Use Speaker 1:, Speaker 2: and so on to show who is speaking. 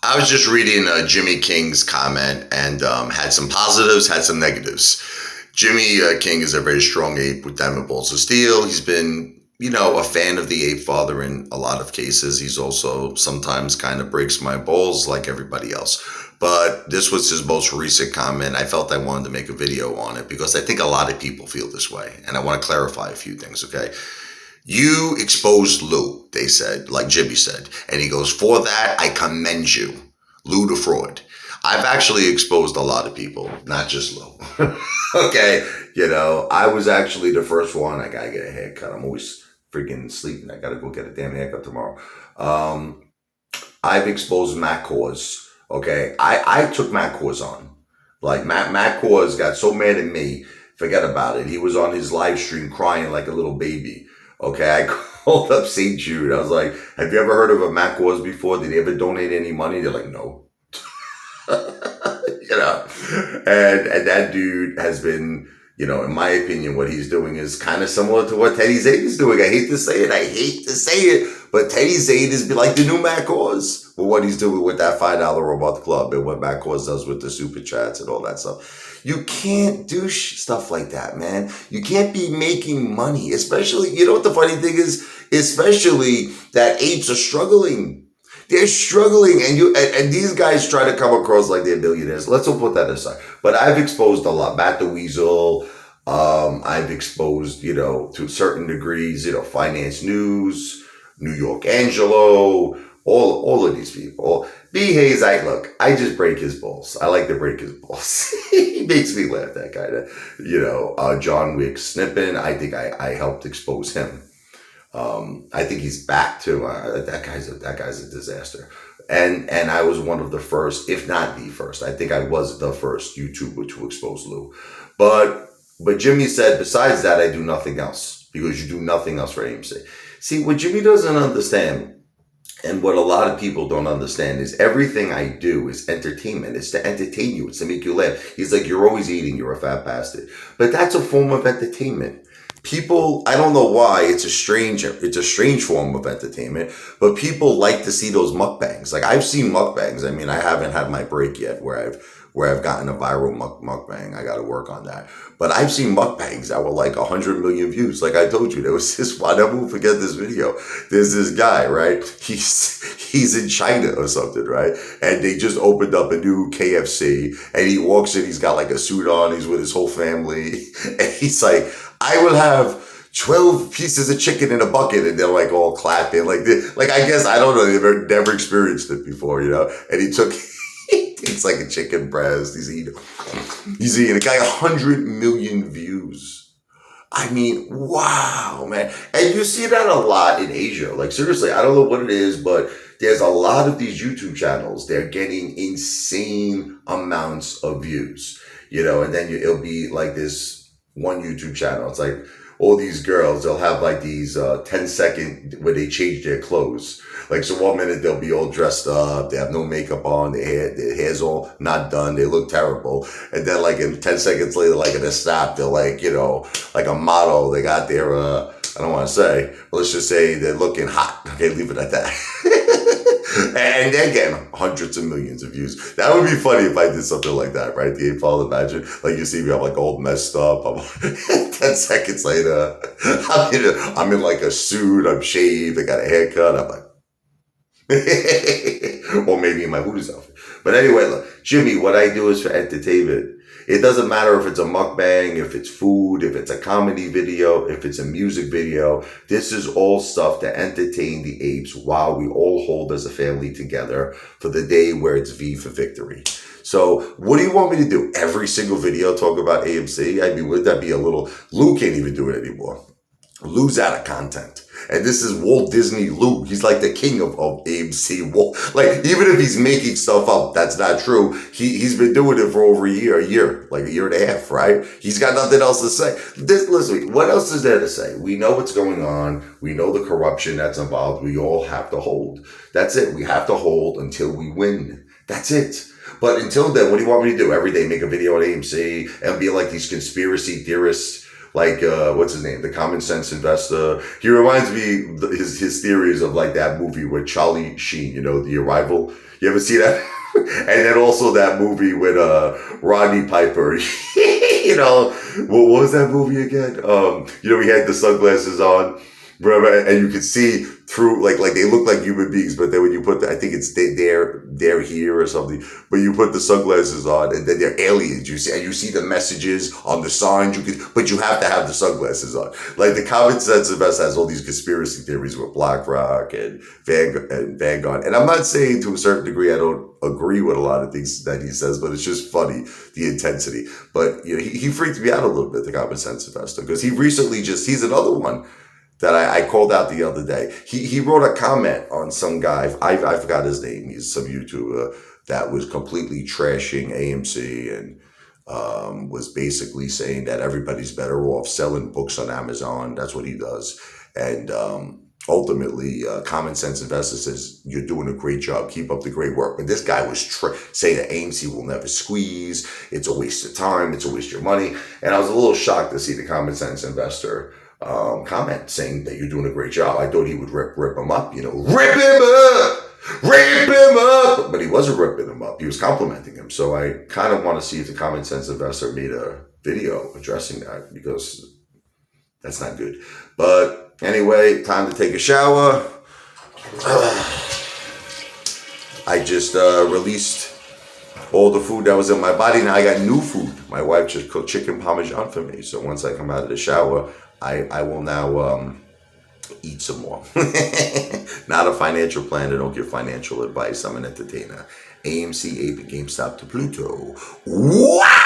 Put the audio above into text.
Speaker 1: I was just reading Jimmy King's comment and had some positives, had some negatives. Jimmy King is a very strong ape with diamond balls of steel. He's been, a fan of the ape father in a lot of cases. He's also sometimes kind of breaks my balls like everybody else. But this was his most recent comment. I felt I wanted to make a video on it because I think a lot of people feel this way. And I want to clarify a few things, okay? You exposed Lou, they said, like Jimmy said. And he goes, for that, I commend you. Lou the fraud. I've actually exposed a lot of people, not just Lou. Okay. I was actually the first one. I got to get a haircut. I'm always freaking sleeping. I got to go get a damn haircut tomorrow. Um, I've exposed Matt Cause. Okay. I took Matt Cause on. Like Matt Cause got so mad at me. Forget about it. He was on his live stream crying like a little baby. Okay, I called up St. Jude. I was like, have you ever heard of a Mac Wars before? Did he ever donate any money? They're like, no. you know, and that dude has been, in my opinion, what he's doing is kind of similar to what Teddy Zayd is doing. I hate to say it. But Teddy Zayd is like the new Mac Wars for what he's doing with that $5 a month club and what Mac Wars does with the super chats and all that stuff. You can't do stuff like that, man. You can't be making money, especially, you know what the funny thing is? Especially that apes are struggling. They're struggling, and these guys try to come across like they're billionaires. Let's all put that aside. But I've exposed a lot. Matt the Weasel. I've exposed, to certain degrees, Finance News, New York Angelo, all of these people. B. Hayes, I just break his balls. I like to break his balls. He makes me laugh, that guy. John Wick Snippin, I think I helped expose him. I think he's back to that guy's a disaster. And I was one of the first, if not the first. I think I was the first YouTuber to expose Lou. But Jimmy said, besides that, I do nothing else because you do nothing else for AMC. See, what Jimmy doesn't understand, and what a lot of people don't understand, is everything I do is entertainment. It's to entertain you. It's to make you laugh. He's like, you're always eating. You're a fat bastard. But that's a form of entertainment. People, I don't know why, it's a strange form of entertainment, but people like to see those mukbangs. Like, I've seen mukbangs. I mean, I haven't had my break yet where I've gotten a viral mukbang. I got to work on that. But I've seen mukbangs that were like 100 million views. Like I told you, there was this, I never will forget this video. There's this guy, right? He's in China or something, right? And they just opened up a new KFC, and he walks in, he's got like a suit on, he's with his whole family, and he's like, I will have 12 pieces of chicken in a bucket, and they're like all clapping like this. Like, I guess, I don't know, they've never experienced it before, and he took, it's like a chicken breast. He's eating a guy 100 million views. I mean, wow, man. And you see that a lot in Asia. Like, seriously, I don't know what it is, but there's a lot of these YouTube channels. They're getting insane amounts of views, and then it'll be like this one YouTube channel. It's like all these girls, they'll have like these 10-second where they change their clothes. Like, so 1 minute they'll be all dressed up, they have no makeup on, their hair's all not done, they look terrible. And then like in 10 seconds later, like in a snap, they're like, like a model, they got their, I don't want to say, but let's just say they're looking hot. Okay, leave it at that. And they're getting hundreds of millions of views. That would be funny if I did something like that, right? The April, imagine, like you see me, I'm like all messed up. 10 seconds later, I'm in like a suit, I'm shaved, I got a haircut, I'm like, or maybe in my Hooters outfit. But anyway, look, Jimmy, what I do is for entertainment. It doesn't matter if it's a mukbang, if it's food, if it's a comedy video, if it's a music video. This is all stuff to entertain the apes while we all hold as a family together for the day where it's V for victory. So what do you want me to do? Every single video talk about AMC? I mean, would that be a little... Lou can't even do it anymore. Lou's out of content. And this is Walt Disney Lou. He's like the king of AMC. Like, even if he's making stuff up, that's not true. He's been doing it for over a year, like a year and a half, right? He's got nothing else to say. Listen, what else is there to say? We know what's going on. We know the corruption that's involved. We all have to hold. That's it. We have to hold until we win. That's it. But until then, what do you want me to do? Every day make a video on AMC and be like these conspiracy theorists Like, what's his name? The Common Sense Investor. He reminds me, his theories of like that movie with Charlie Sheen, The Arrival. You ever see that? And then also that movie with Rodney Piper. What was that movie again? He had the sunglasses on, remember, and you could see through, like they look like human beings, but then when you put I think it's they're here or something, but you put the sunglasses on and then they're aliens. You see the messages on the signs. But you have to have the sunglasses on. Like the Common Sense Investor has all these conspiracy theories with BlackRock and Vanguard. And I'm not saying to a certain degree I don't agree with a lot of things that he says, but it's just funny, the intensity. But he freaked me out a little bit, the Common Sense Investor, because he recently he's another one that I called out the other day. He wrote a comment on some guy, I forgot his name, he's some YouTuber, that was completely trashing AMC and was basically saying that everybody's better off selling books on Amazon. That's what he does. And ultimately, Common Sense Investor says, you're doing a great job. Keep up the great work. But this guy was saying that AMC will never squeeze. It's a waste of time. It's a waste of your money. And I was a little shocked to see the Common Sense Investor comment saying that you're doing a great job. I thought he would rip him up, rip him up. But he wasn't ripping him up. He was complimenting him. So I kind of want to see if the Common Sense Investor made a video addressing that, because that's not good. But anyway, time to take a shower. I just released all the food that was in my body. Now I got new food. My wife just cooked chicken parmesan for me. So once I come out of the shower, I will now eat some more. Not a financial plan. I don't give financial advice. I'm an entertainer. AMC, Ape, GameStop to Pluto. Wow!